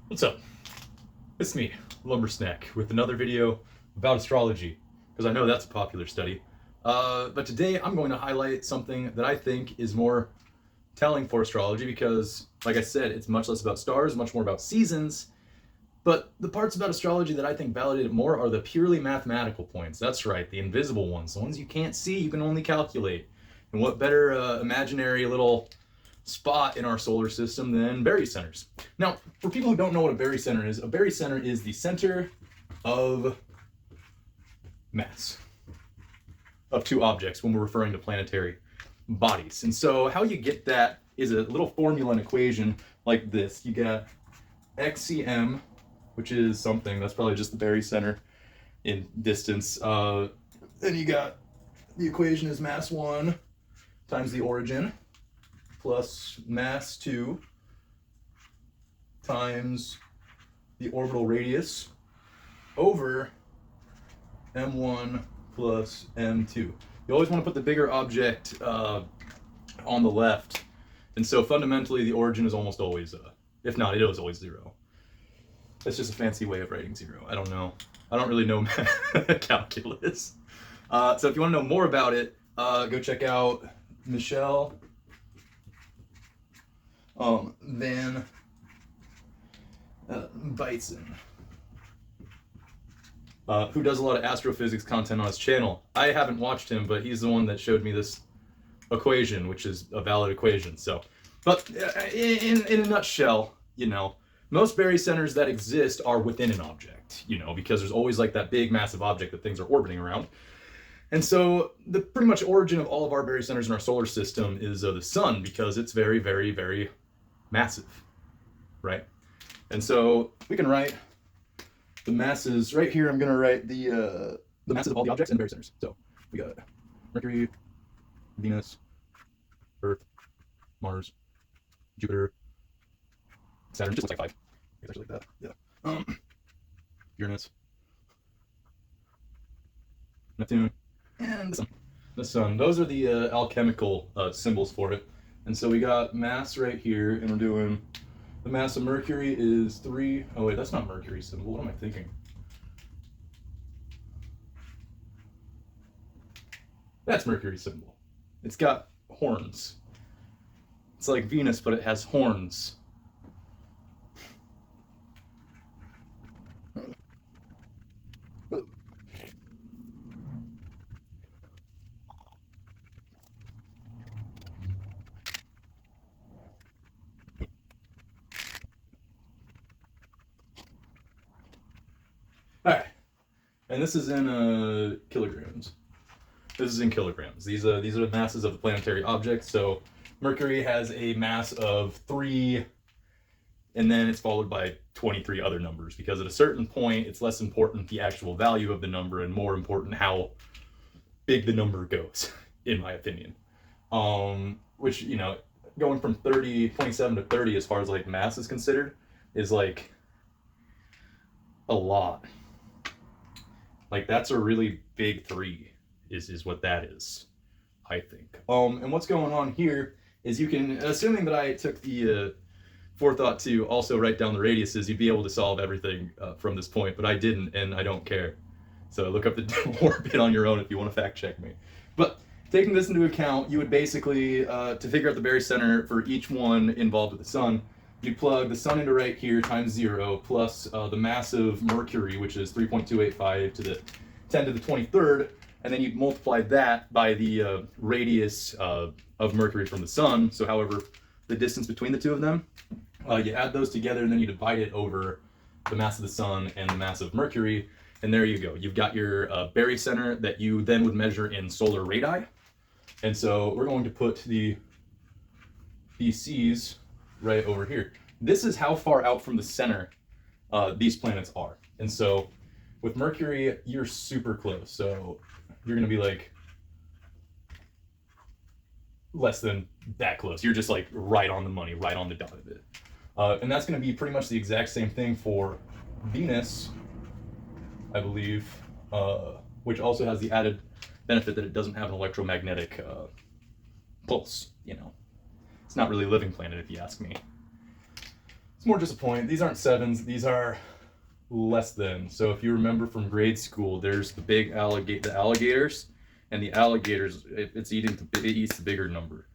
What's up? It's me, Lumbersnack, with another video about astrology, because I know that's a popular study. But today I'm going to highlight something that I think is more telling for astrology because, like I said, it's much less about stars, much more about seasons. But the parts about astrology that I think validate it more are the purely mathematical points. That's right, the invisible ones, the ones you can't see, you can only calculate. And what better imaginary little spot in our solar system than barycenters. Now, for people who don't know what a barycenter is the center of mass of two objects when we're referring to planetary bodies. And so how you get that is a little formula and equation like this. You got XCM, which is something that's probably just the barycenter in distance. Then you got the equation is mass 1 times the origin plus mass 2 times the orbital radius over m1 plus m2. You always want to put the bigger object on the left, and so fundamentally the origin is almost always, if not, it is always 0. That's just a fancy way of writing 0. I don't know. I don't really know calculus. So if you want to know more about it, go check out Michelle Van Bison, who does a lot of astrophysics content on his channel. I haven't watched him, but he's the one that showed me this equation, which is a valid equation. So, but in a nutshell, you know, most barycenters that exist are within an object, you know, because there's always like that big massive object that things are orbiting around. And so the pretty much origin of all of our barycenters in our solar system is the sun, because it's very, very, very massive, right? And so we can write the masses right here. I'm going to write the masses of all the objects and barycenters. So we got Mercury, Venus, Earth, Mars, Jupiter, Saturn. Just looks like 5. It's actually like that. Yeah. Uranus, Neptune, and the sun. The sun. Those are the alchemical symbols for it. And so we got mass right here, and we're doing the mass of Mercury is 3. Oh wait, that's not Mercury's symbol. What am I thinking? That's Mercury's symbol. It's got horns. It's like Venus, but it has horns. All right, and this is in kilograms. This is in kilograms. These are the masses of the planetary objects. So Mercury has a mass of 3, and then it's followed by 23 other numbers, because at a certain point it's less important the actual value of the number and more important how big the number goes, in my opinion. Which, you know, going from 27 to 30 as far as like mass is considered is like a lot. Like that's a really big 3 is what that is, I think. And what's going on here is you can, assuming that I took the forethought to also write down the radiuses, you'd be able to solve everything from this point, but I didn't, and I don't care. So look up the orbit on your own if you want to fact check me. But taking this into account, you would basically, to figure out the barycenter for each one involved with the sun, you'd plug the sun into right here times 0 plus the mass of Mercury, which is 3.285 to the 10 to the 23rd, and then you'd multiply that by the radius of Mercury from the sun. So however the distance between the two of them, you add those together, and then you divide it over the mass of the sun and the mass of Mercury, and there you go. You've got your barycenter that you then would measure in solar radii. And so we're going to put the BCs right over here. This is how far out from the center these planets are. And so with Mercury, you're super close. So you're going to be like less than that close. You're just like right on the money, right on the dot of it. And that's going to be pretty much the exact same thing for Venus, I believe, which also has the added benefit that it doesn't have an electromagnetic pulse, you know. It's not really a living planet if you ask me. it's more just a point. These aren't 7s, these are less than. So if you remember from grade school, there's the big alligators, and the alligators, it eats the bigger number.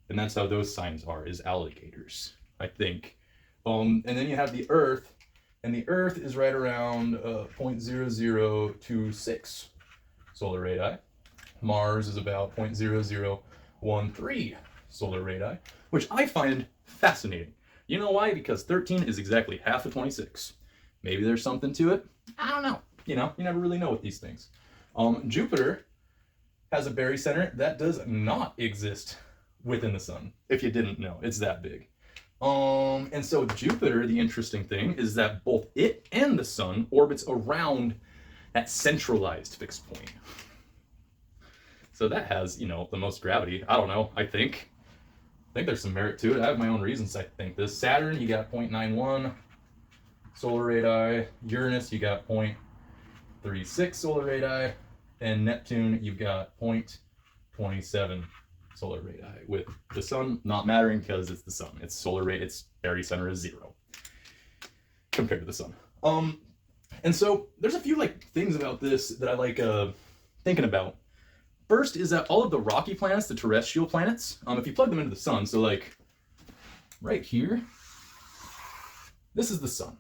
And that's how those signs are, is alligators, I think. And then you have the Earth, and the Earth is right around 0.0026 solar radii. Mars is about 0.0013 solar radii, which I find fascinating. You know why? Because 13 is exactly half of 26. Maybe there's something to it. I don't know. You know, you never really know with these things. Jupiter has a barycenter that does not exist within the sun. If you didn't know, it's that big. And so Jupiter, the interesting thing is that both it and the sun orbits around that centralized fixed point. So that has, you know, the most gravity. I don't know, I think there's some merit to it. I have my own reasons I think this. Saturn, you got 0.91 solar radii. Uranus, you got 0.36 solar radii. And Neptune, you've got 0.27 solar radii, with the sun not mattering because it's the sun. Its solar rate, its barycenter is 0 compared to the sun. And so there's a few like things about this that I like thinking about. First is that all of the rocky planets, the terrestrial planets, if you plug them into the sun, so like right here, this is the sun.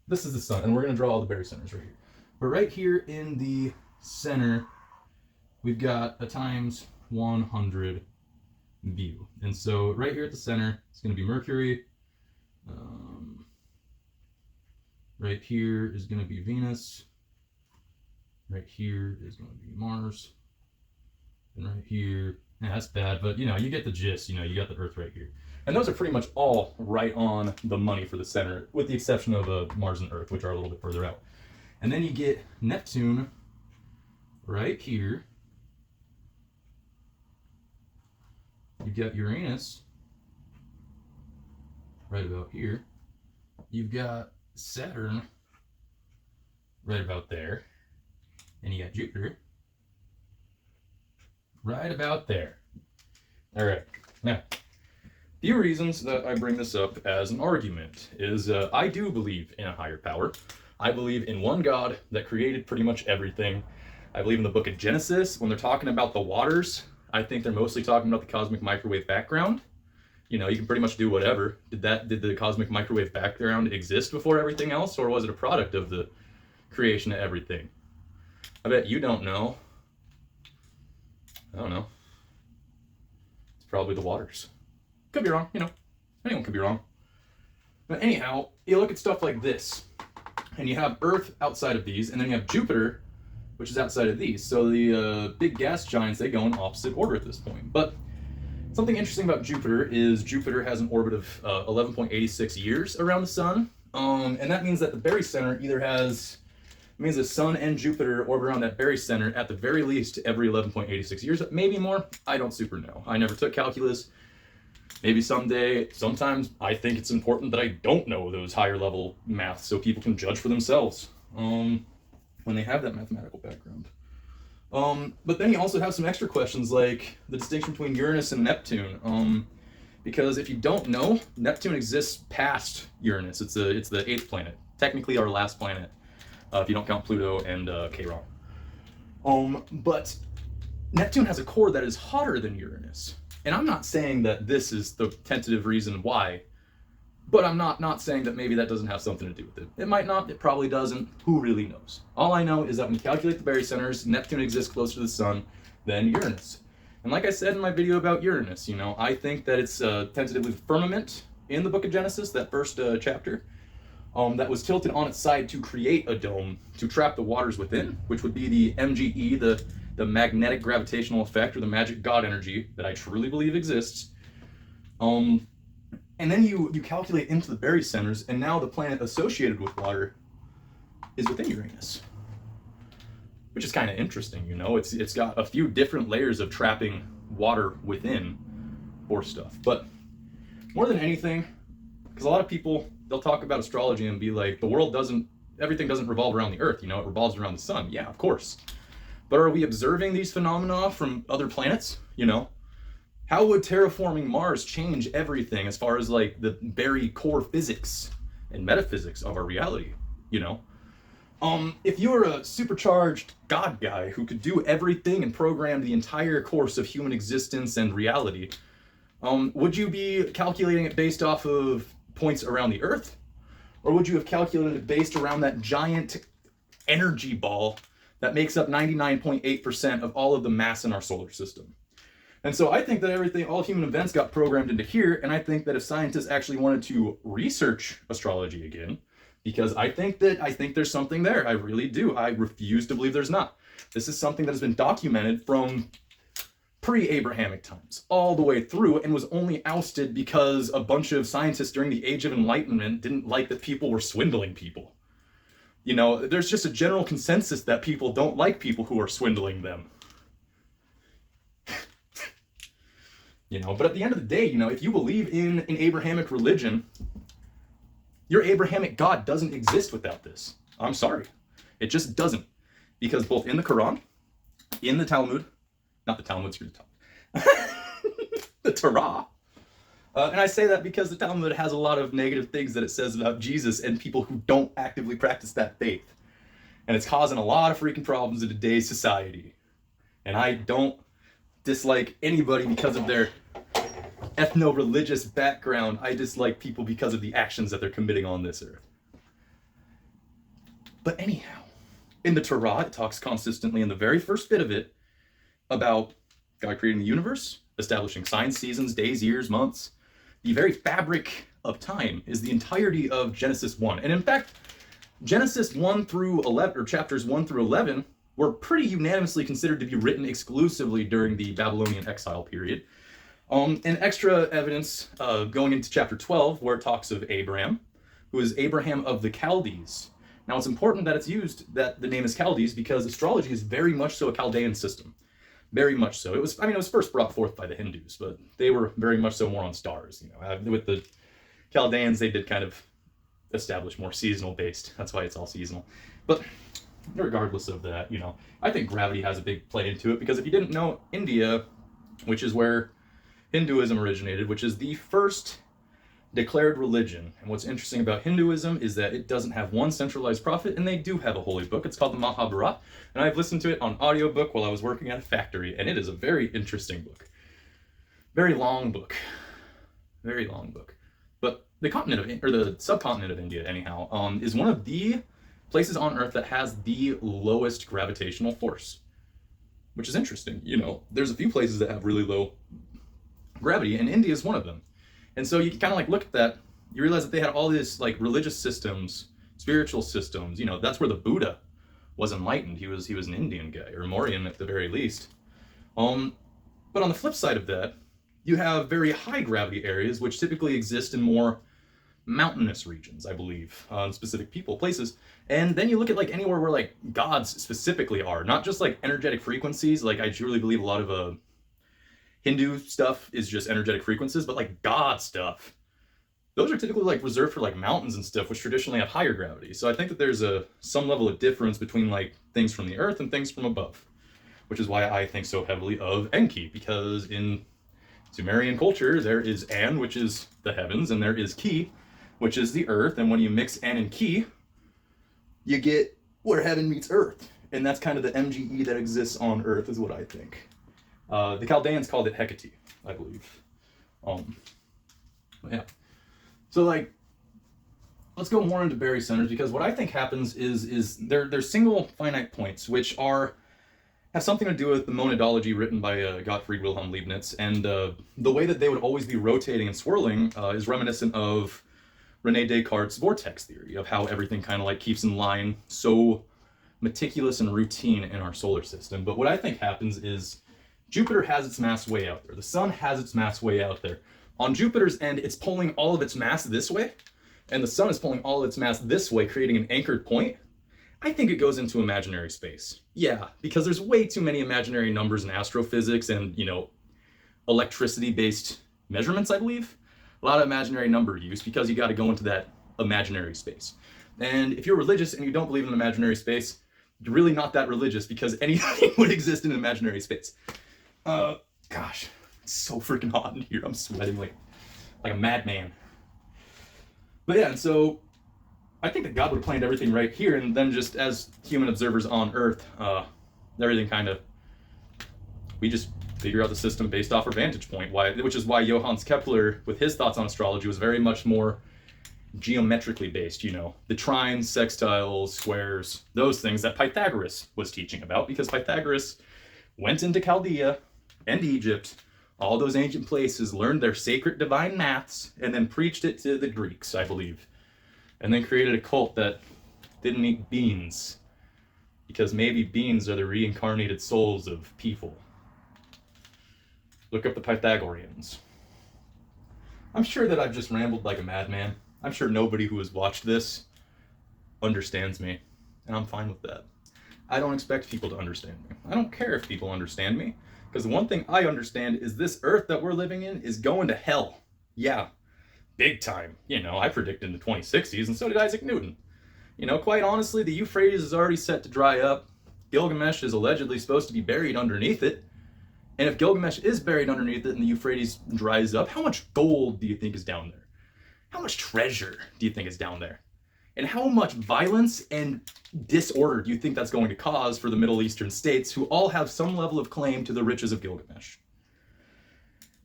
This is the sun, and we're gonna draw all the barycenters right here. But right here in the center, we've got a times 100 view. And so right here at the center, it's going to be Mercury. Right here is going to be Venus. Right here is going to be Mars. And right here, yeah, that's bad, but you know, you get the gist. You know, you got the Earth right here. And those are pretty much all right on the money for the center, with the exception of Mars and Earth, which are a little bit further out. And then you get Neptune right here. You've got Uranus right about here. You've got Saturn right about there. And you got Jupiter right about there. All right. Now, few reasons that I bring this up as an argument is I do believe in a higher power. I believe in one God that created pretty much everything. I believe in the book of Genesis. When they're talking about the waters, I think they're mostly talking about the cosmic microwave background. You know, you can pretty much do whatever. Did the cosmic microwave background exist before everything else, or was it a product of the creation of everything? I bet you don't know. I don't know. It's probably the waters. Could be wrong, you know. Anyone could be wrong. But anyhow, you look at stuff like this, and you have Earth outside of these, and then you have Jupiter, which is outside of these. So the big gas giants, they go in opposite order at this point. But something interesting about Jupiter is Jupiter has an orbit of 11.86 years around the sun. And that means that the barycenter either has, it means the sun and Jupiter orbit around that barycenter at the very least every 11.86 years, maybe more. I don't super know. I never took calculus. Maybe someday, sometimes I think it's important that I don't know those higher level maths so people can judge for themselves when they have that mathematical background. But then you also have some extra questions like the distinction between Uranus and Neptune. Because if you don't know, Neptune exists past Uranus. It's the 8th planet, technically our last planet, if you don't count Pluto and Chiron. But Neptune has a core that is hotter than Uranus. And I'm not saying that this is the tentative reason why, but I'm not saying that maybe that doesn't have something to do with it. It might not, it probably doesn't, who really knows? All I know is that when you calculate the barycenters, Neptune exists closer to the sun than Uranus. And like I said in my video about Uranus, you know, I think that it's tentatively the firmament in the book of Genesis, that first chapter, that was tilted on its side to create a dome to trap the waters within, which would be the MGE, the magnetic gravitational effect, or the magic God energy that I truly believe exists. And then you calculate into the barycenters, and now the planet associated with water is within Uranus, which is kind of interesting. You know, it's got a few different layers of trapping water within or stuff. But more than anything, because a lot of people, they'll talk about astrology and be like, everything doesn't revolve around the Earth. You know, it revolves around the sun. Yeah, of course. But are we observing these phenomena from other planets? You know, how would terraforming Mars change everything as far as like the very core physics and metaphysics of our reality, you know? If you were a supercharged God guy who could do everything and program the entire course of human existence and reality, would you be calculating it based off of points around the Earth? Or would you have calculated it based around that giant energy ball that makes up 99.8% of all of the mass in our solar system? And so I think that all human events got programmed into here, and I think that if scientists actually wanted to research astrology again, because I think there's something there. I really do. I refuse to believe there's not. This is something that has been documented from pre-Abrahamic times all the way through, and was only ousted because a bunch of scientists during the Age of Enlightenment didn't like that people were swindling people. You know, there's just a general consensus that people don't like people who are swindling them. You know, but at the end of the day, you know, if you believe in an Abrahamic religion, your Abrahamic God doesn't exist without this. I'm sorry. It just doesn't. Because both in the Quran, in the Talmud, not the Talmud, screw the Talmud, the Torah, and I say that because the Talmud has a lot of negative things that it says about Jesus and people who don't actively practice that faith. And it's causing a lot of freaking problems in today's society. And I don't dislike anybody because of their ethno-religious background. I dislike people because of the actions that they're committing on this earth. But anyhow, in the Torah, it talks consistently in the very first bit of it about God creating the universe, establishing signs, seasons, days, years, months. The very fabric of time is the entirety of Genesis 1. And in fact, Genesis 1 through 11, or chapters 1 through 11, were pretty unanimously considered to be written exclusively during the Babylonian exile period. And extra evidence going into chapter 12, where it talks of Abraham, who is Abraham of the Chaldees. Now, it's important that it's used that the name is Chaldees because astrology is very much so a Chaldean system. Very much so. It was first brought forth by the Hindus, but they were very much so more on stars. You know, with the Chaldeans, they did kind of establish more seasonal based. That's why it's all seasonal. But regardless of that, you know, I think gravity has a big play into it, because if you didn't know, India, which is where Hinduism originated, which is the first declared religion. And what's interesting about Hinduism is that it doesn't have one centralized prophet, and they do have a holy book. It's called the Mahabharata, and I've listened to it on audiobook while I was working at a factory, and it is a very interesting book. Very long book. Very long book. But the continent of, or the subcontinent of India, anyhow, is one of the places on Earth that has the lowest gravitational force, which is interesting. You know, there's a few places that have really low gravity, and India is one of them. And so you can kind of like look at that, you realize that they had all these like religious systems, spiritual systems. You know, that's where the Buddha was enlightened. He was an Indian guy, or Mauryan at the very least. But on the flip side of that, you have very high gravity areas, which typically exist in more mountainous regions, I believe, specific places. And then you look at like anywhere where like gods specifically are, not just like energetic frequencies. Like I truly believe a lot of Hindu stuff is just energetic frequencies, but like God stuff, those are typically like reserved for like mountains and stuff, which traditionally have higher gravity. So I think that there's some level of difference between like things from the earth and things from above, which is why I think so heavily of Enki, because in Sumerian culture, there is An, which is the heavens, and there is Ki, which is the earth. And when you mix An and Ki, you get where heaven meets earth. And that's kind of the MGE that exists on earth, is what I think. The Chaldeans called it Hecate, I believe. Yeah. So like, let's go more into Barycenters, because what I think happens is they're single finite points, which have something to do with the monadology written by Gottfried Wilhelm Leibniz, and the way that they would always be rotating and swirling is reminiscent of Rene Descartes' vortex theory, of how everything kind of like keeps in line, so meticulous and routine in our solar system. But what I think happens is Jupiter has its mass way out there. The sun has its mass way out there. On Jupiter's end, it's pulling all of its mass this way, and the sun is pulling all of its mass this way, creating an anchored point. I think it goes into imaginary space. Yeah, because there's way too many imaginary numbers in astrophysics and, you know, electricity-based measurements, I believe. A lot of imaginary number use, because you got to go into that imaginary space. And if you're religious and you don't believe in imaginary space, you're really not that religious, because anything would exist in an imaginary space. Gosh, it's so freaking hot in here. I'm sweating like a madman. But yeah, and so I think that God would have planned everything right here, and then just as human observers on Earth, everything kind of, we just figure out the system based off our vantage point. Which is why Johannes Kepler, with his thoughts on astrology, was very much more geometrically based, you know, the trines, sextiles, squares, those things that Pythagoras was teaching about, because Pythagoras went into Chaldea and Egypt, all those ancient places, learned their sacred divine maths, and then preached it to the Greeks, I believe. And then created a cult that didn't eat beans, because maybe beans are the reincarnated souls of people. Look up the Pythagoreans. I'm sure that I've just rambled like a madman. I'm sure nobody who has watched this understands me, and I'm fine with that. I don't expect people to understand me. I don't care if people understand me, because the one thing I understand is this Earth that we're living in is going to hell. Yeah, big time. You know, I predicted in the 2060s, and so did Isaac Newton. You know, quite honestly, the Euphrates is already set to dry up. Gilgamesh is allegedly supposed to be buried underneath it. And if Gilgamesh is buried underneath it and the Euphrates dries up, how much gold do you think is down there? How much treasure do you think is down there? And how much violence and disorder do you think that's going to cause for the Middle Eastern states, who all have some level of claim to the riches of Gilgamesh?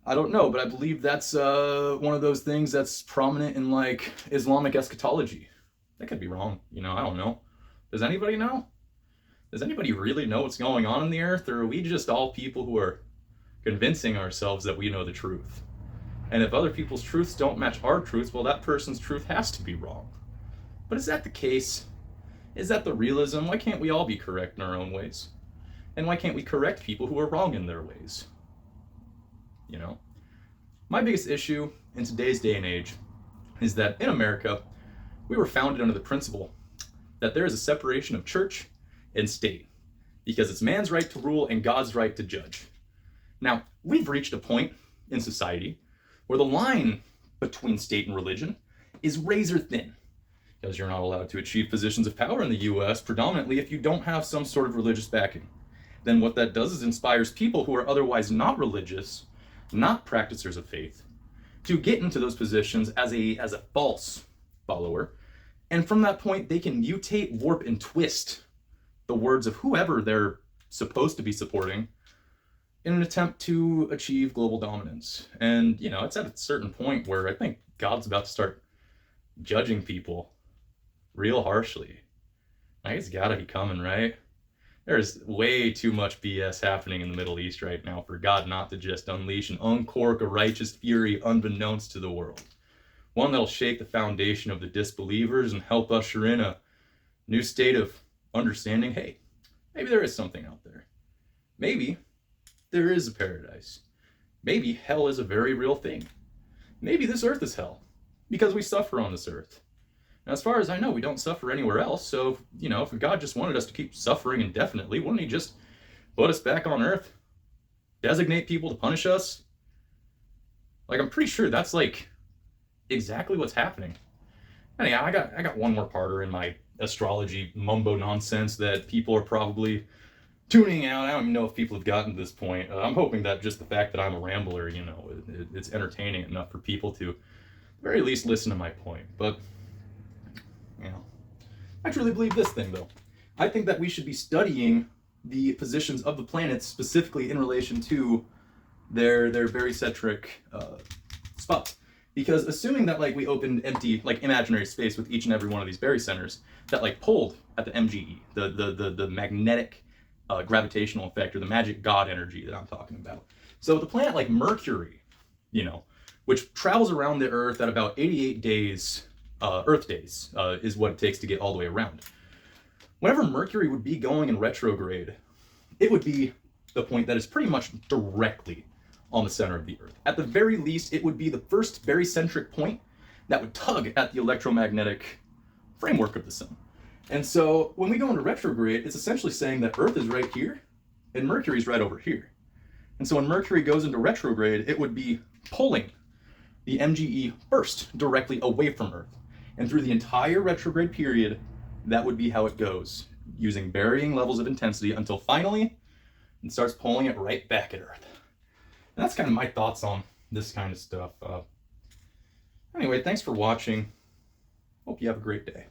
I don't know, but I believe that's one of those things that's prominent in like Islamic eschatology. That could be wrong, you know, I don't know. Does anybody know? Does anybody really know what's going on in the earth, or are we just all people who are convincing ourselves that we know the truth? And if other people's truths don't match our truths, well, that person's truth has to be wrong. But is that the case? Is that the realism? Why can't we all be correct in our own ways? And why can't we correct people who are wrong in their ways? You know? My biggest issue in today's day and age is that in America, we were founded under the principle that there is a separation of church and state, because it's man's right to rule and God's right to judge. Now, we've reached a point in society where the line between state and religion is razor thin, because you're not allowed to achieve positions of power in the US predominantly if you don't have some sort of religious backing. Then what that does is inspires people who are otherwise not religious, not practicers of faith, to get into those positions as a false follower. And from that point, they can mutate, warp, and twist the words of whoever they're supposed to be supporting in an attempt to achieve global dominance. And, you know, it's at a certain point where I think God's about to start judging people real harshly. Like, it's gotta be coming, right? There's way too much BS happening in the Middle East right now for God not to just unleash and uncork a righteous fury unbeknownst to the world. One that'll shake the foundation of the disbelievers and help usher in a new state of understanding. Hey, maybe there is something out there. Maybe there is a paradise. Maybe hell is a very real thing. Maybe this earth is hell because we suffer on this earth. Now, as far as I know, we don't suffer anywhere else. So, you know, if God just wanted us to keep suffering indefinitely, wouldn't he just put us back on earth? Designate people to punish us? Like, I'm pretty sure that's like exactly what's happening. Anyhow, I got one more parter in my astrology mumbo nonsense that people are probably tuning out. I don't even know if people have gotten to this point. I'm hoping that just the fact that I'm a rambler, you know, it's entertaining enough for people to at the very least listen to my point. But, you know, I truly believe this thing, though. I think that we should be studying the positions of the planets specifically in relation to their barycentric spots. Because assuming that like we opened empty, like imaginary space with each and every one of these barycenters that like pulled at the MGE, the magnetic gravitational effect, or the magic God energy that I'm talking about. So the planet like Mercury, you know, which travels around the Earth at about 88 days, Earth days, is what it takes to get all the way around. Whenever Mercury would be going in retrograde, it would be the point that is pretty much directly on the center of the Earth. At the very least, it would be the first barycentric point that would tug at the electromagnetic framework of the sun. And so when we go into retrograde, it's essentially saying that Earth is right here and Mercury's right over here. And so when Mercury goes into retrograde, it would be pulling the MGE first directly away from Earth. And through the entire retrograde period, that would be how it goes, using varying levels of intensity until finally it starts pulling it right back at Earth. And that's kind of my thoughts on this kind of stuff. Anyway, thanks for watching. Hope you have a great day.